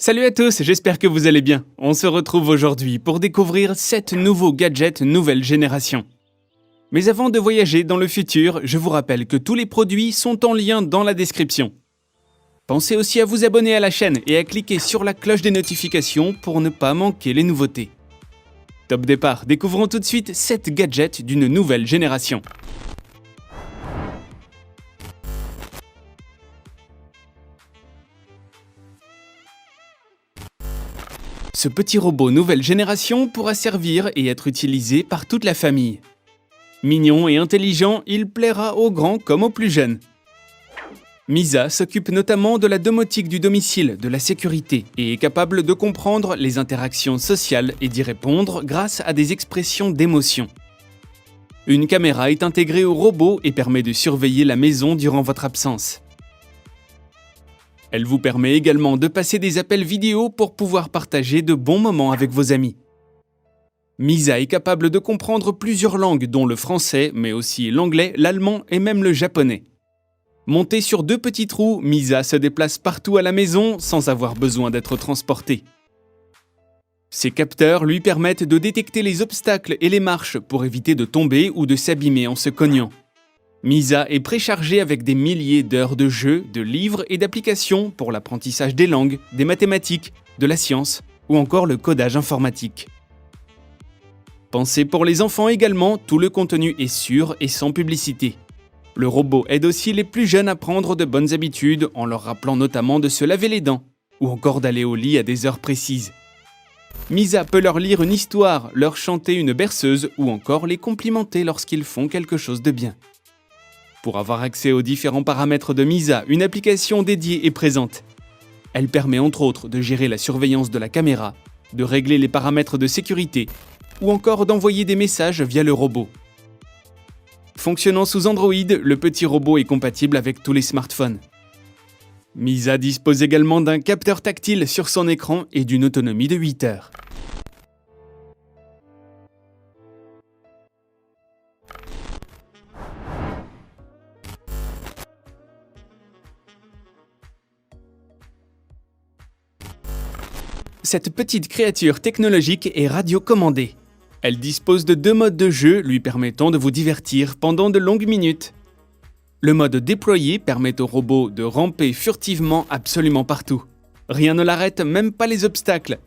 Salut à tous, j'espère que vous allez bien. On se retrouve aujourd'hui pour découvrir 7 nouveaux gadgets nouvelle génération. Mais avant de voyager dans le futur, je vous rappelle que tous les produits sont en lien dans la description. Pensez aussi à vous abonner à la chaîne et à cliquer sur la cloche des notifications pour ne pas manquer les nouveautés. Top départ, découvrons tout de suite 7 gadgets d'une nouvelle génération. Ce petit robot nouvelle génération pourra servir et être utilisé par toute la famille. Mignon et intelligent, il plaira aux grands comme aux plus jeunes. Misa s'occupe notamment de la domotique du domicile, de la sécurité et est capable de comprendre les interactions sociales et d'y répondre grâce à des expressions d'émotion. Une caméra est intégrée au robot et permet de surveiller la maison durant votre absence. Elle vous permet également de passer des appels vidéo pour pouvoir partager de bons moments avec vos amis. Misa est capable de comprendre plusieurs langues dont le français, mais aussi l'anglais, l'allemand et même le japonais. Montée sur 2 petits trous, Misa se déplace partout à la maison sans avoir besoin d'être transportée. Ses capteurs lui permettent de détecter les obstacles et les marches pour éviter de tomber ou de s'abîmer en se cognant. Misa est préchargée avec des milliers d'heures de jeux, de livres et d'applications pour l'apprentissage des langues, des mathématiques, de la science ou encore le codage informatique. Pensé pour les enfants également, tout le contenu est sûr et sans publicité. Le robot aide aussi les plus jeunes à prendre de bonnes habitudes en leur rappelant notamment de se laver les dents ou encore d'aller au lit à des heures précises. Misa peut leur lire une histoire, leur chanter une berceuse ou encore les complimenter lorsqu'ils font quelque chose de bien. Pour avoir accès aux différents paramètres de Misa, une application dédiée est présente. Elle permet entre autres de gérer la surveillance de la caméra, de régler les paramètres de sécurité ou encore d'envoyer des messages via le robot. Fonctionnant sous Android, le petit robot est compatible avec tous les smartphones. Misa dispose également d'un capteur tactile sur son écran et d'une autonomie de 8 heures. Cette petite créature technologique est radiocommandée. Elle dispose de 2 modes de jeu lui permettant de vous divertir pendant de longues minutes. Le mode déployé permet au robot de ramper furtivement absolument partout. Rien ne l'arrête, même pas les obstacles.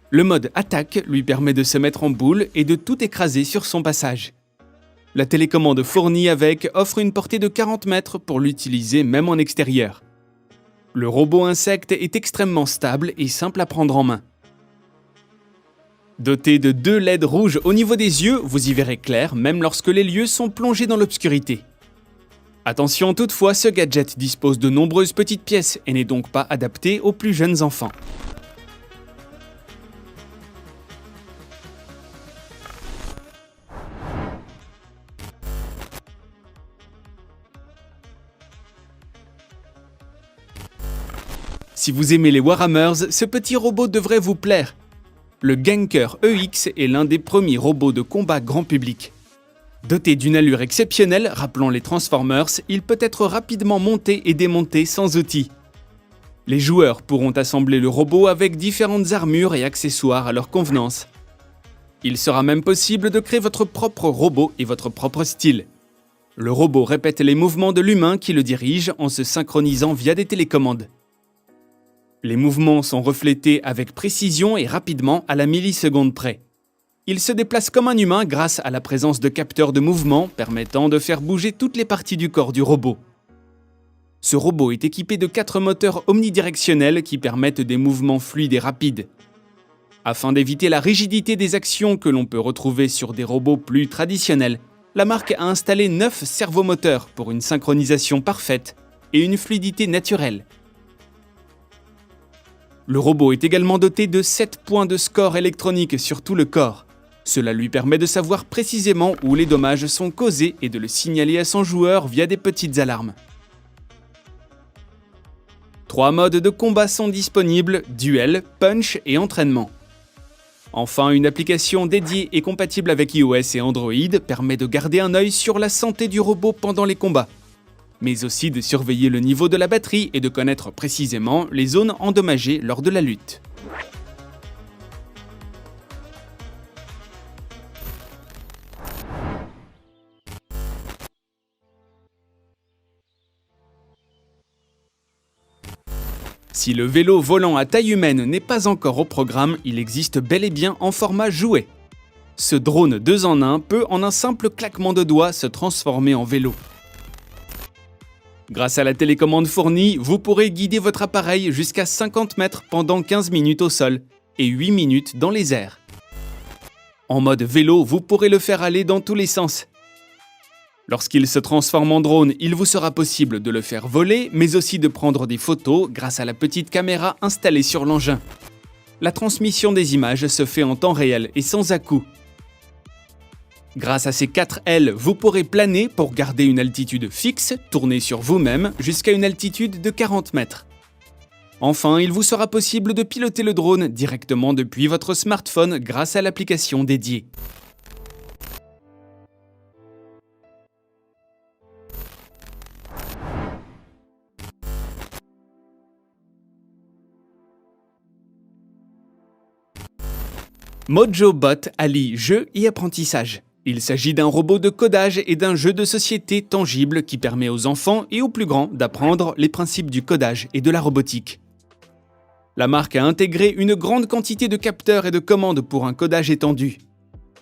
Le mode attaque lui permet de se mettre en boule et de tout écraser sur son passage. La télécommande fournie avec offre une portée de 40 mètres pour l'utiliser même en extérieur. Le robot insecte est extrêmement stable et simple à prendre en main. Doté de 2 LED rouges au niveau des yeux, vous y verrez clair même lorsque les lieux sont plongés dans l'obscurité. Attention toutefois, ce gadget dispose de nombreuses petites pièces et n'est donc pas adapté aux plus jeunes enfants. Si vous aimez les Warhammers, ce petit robot devrait vous plaire. Le Ganker EX est l'un des premiers robots de combat grand public. Doté d'une allure exceptionnelle, rappelant les Transformers, il peut être rapidement monté et démonté sans outils. Les joueurs pourront assembler le robot avec différentes armures et accessoires à leur convenance. Il sera même possible de créer votre propre robot et votre propre style. Le robot répète les mouvements de l'humain qui le dirige en se synchronisant via des télécommandes. Les mouvements sont reflétés avec précision et rapidement à la milliseconde près. Il se déplace comme un humain grâce à la présence de capteurs de mouvement permettant de faire bouger toutes les parties du corps du robot. Ce robot est équipé de 4 moteurs omnidirectionnels qui permettent des mouvements fluides et rapides. Afin d'éviter la rigidité des actions que l'on peut retrouver sur des robots plus traditionnels, la marque a installé 9 servomoteurs pour une synchronisation parfaite et une fluidité naturelle. Le robot est également doté de 7 points de score électronique sur tout le corps. Cela lui permet de savoir précisément où les dommages sont causés et de le signaler à son joueur via des petites alarmes. 3 modes de combat sont disponibles, duel, punch et entraînement. Enfin, une application dédiée et compatible avec iOS et Android permet de garder un œil sur la santé du robot pendant les combats. mais aussi de surveiller le niveau de la batterie et de connaître précisément les zones endommagées lors de la lutte. Si le vélo volant à taille humaine n'est pas encore au programme, il existe bel et bien en format jouet. Ce drone 2 en 1 peut en un simple claquement de doigts se transformer en vélo. Grâce à la télécommande fournie, vous pourrez guider votre appareil jusqu'à 50 mètres pendant 15 minutes au sol et 8 minutes dans les airs. En mode vélo, vous pourrez le faire aller dans tous les sens. Lorsqu'il se transforme en drone, il vous sera possible de le faire voler, mais aussi de prendre des photos grâce à la petite caméra installée sur l'engin. La transmission des images se fait en temps réel et sans à-coups. Grâce à ces 4 ailes, vous pourrez planer pour garder une altitude fixe, tourner sur vous-même jusqu'à une altitude de 40 mètres. Enfin, il vous sera possible de piloter le drone directement depuis votre smartphone grâce à l'application dédiée. MojoBot allie jeu et apprentissage. Il s'agit d'un robot de codage et d'un jeu de société tangible qui permet aux enfants et aux plus grands d'apprendre les principes du codage et de la robotique. La marque a intégré une grande quantité de capteurs et de commandes pour un codage étendu.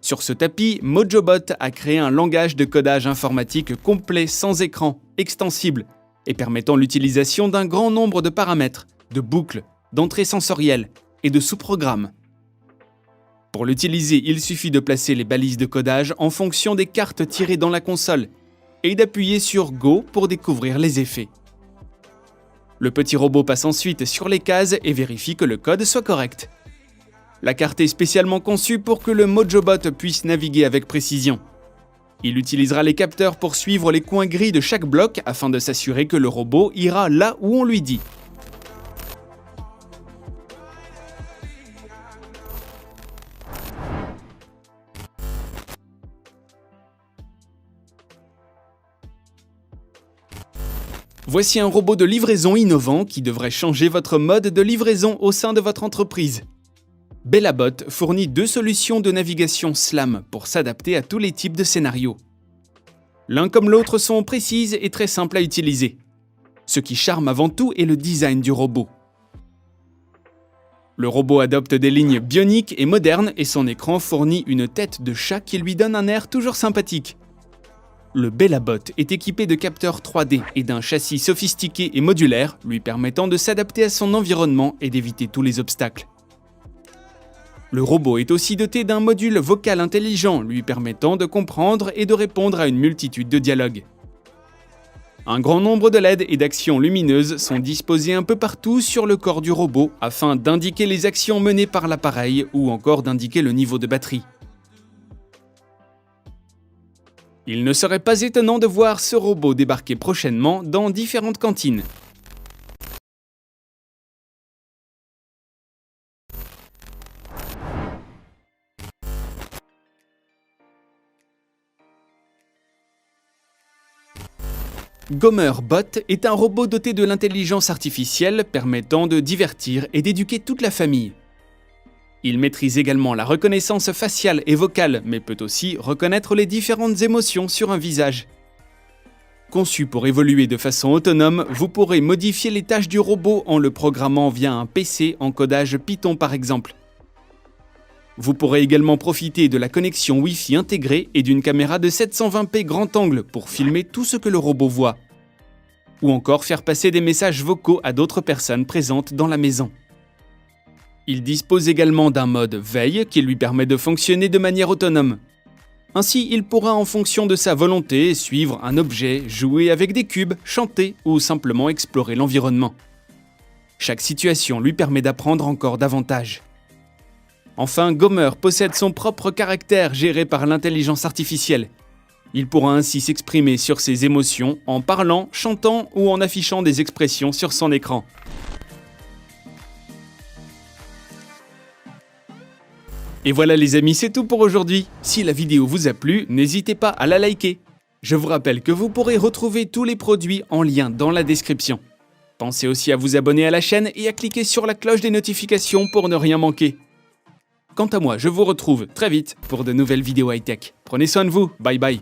Sur ce tapis, MojoBot a créé un langage de codage informatique complet sans écran, extensible et permettant l'utilisation d'un grand nombre de paramètres, de boucles, d'entrées sensorielles et de sous-programmes. Pour l'utiliser, il suffit de placer les balises de codage en fonction des cartes tirées dans la console et d'appuyer sur Go pour découvrir les effets. Le petit robot passe ensuite sur les cases et vérifie que le code soit correct. La carte est spécialement conçue pour que le MojoBot puisse naviguer avec précision. Il utilisera les capteurs pour suivre les coins gris de chaque bloc afin de s'assurer que le robot ira là où on lui dit. Voici un robot de livraison innovant qui devrait changer votre mode de livraison au sein de votre entreprise. Bellabot fournit 2 solutions de navigation SLAM pour s'adapter à tous les types de scénarios. L'un comme l'autre sont précises et très simples à utiliser. Ce qui charme avant tout est le design du robot. Le robot adopte des lignes bioniques et modernes et son écran fournit une tête de chat qui lui donne un air toujours sympathique. Le Bellabot est équipé de capteurs 3D et d'un châssis sophistiqué et modulaire lui permettant de s'adapter à son environnement et d'éviter tous les obstacles. Le robot est aussi doté d'un module vocal intelligent lui permettant de comprendre et de répondre à une multitude de dialogues. Un grand nombre de LED et d'actions lumineuses sont disposés un peu partout sur le corps du robot afin d'indiquer les actions menées par l'appareil ou encore d'indiquer le niveau de batterie. Il ne serait pas étonnant de voir ce robot débarquer prochainement dans différentes cantines. GomerBot est un robot doté de l'intelligence artificielle permettant de divertir et d'éduquer toute la famille. Il maîtrise également la reconnaissance faciale et vocale, mais peut aussi reconnaître les différentes émotions sur un visage. Conçu pour évoluer de façon autonome, vous pourrez modifier les tâches du robot en le programmant via un PC en codage Python par exemple. Vous pourrez également profiter de la connexion Wi-Fi intégrée et d'une caméra de 720p grand angle pour filmer tout ce que le robot voit. Ou encore faire passer des messages vocaux à d'autres personnes présentes dans la maison. Il dispose également d'un mode veille qui lui permet de fonctionner de manière autonome. Ainsi, il pourra en fonction de sa volonté suivre un objet, jouer avec des cubes, chanter ou simplement explorer l'environnement. Chaque situation lui permet d'apprendre encore davantage. Enfin, Gomer possède son propre caractère géré par l'intelligence artificielle. Il pourra ainsi s'exprimer sur ses émotions en parlant, chantant ou en affichant des expressions sur son écran. Et voilà les amis, c'est tout pour aujourd'hui. Si la vidéo vous a plu, n'hésitez pas à la liker. Je vous rappelle que vous pourrez retrouver tous les produits en lien dans la description. Pensez aussi à vous abonner à la chaîne et à cliquer sur la cloche des notifications pour ne rien manquer. Quant à moi, je vous retrouve très vite pour de nouvelles vidéos high-tech. Prenez soin de vous, bye bye.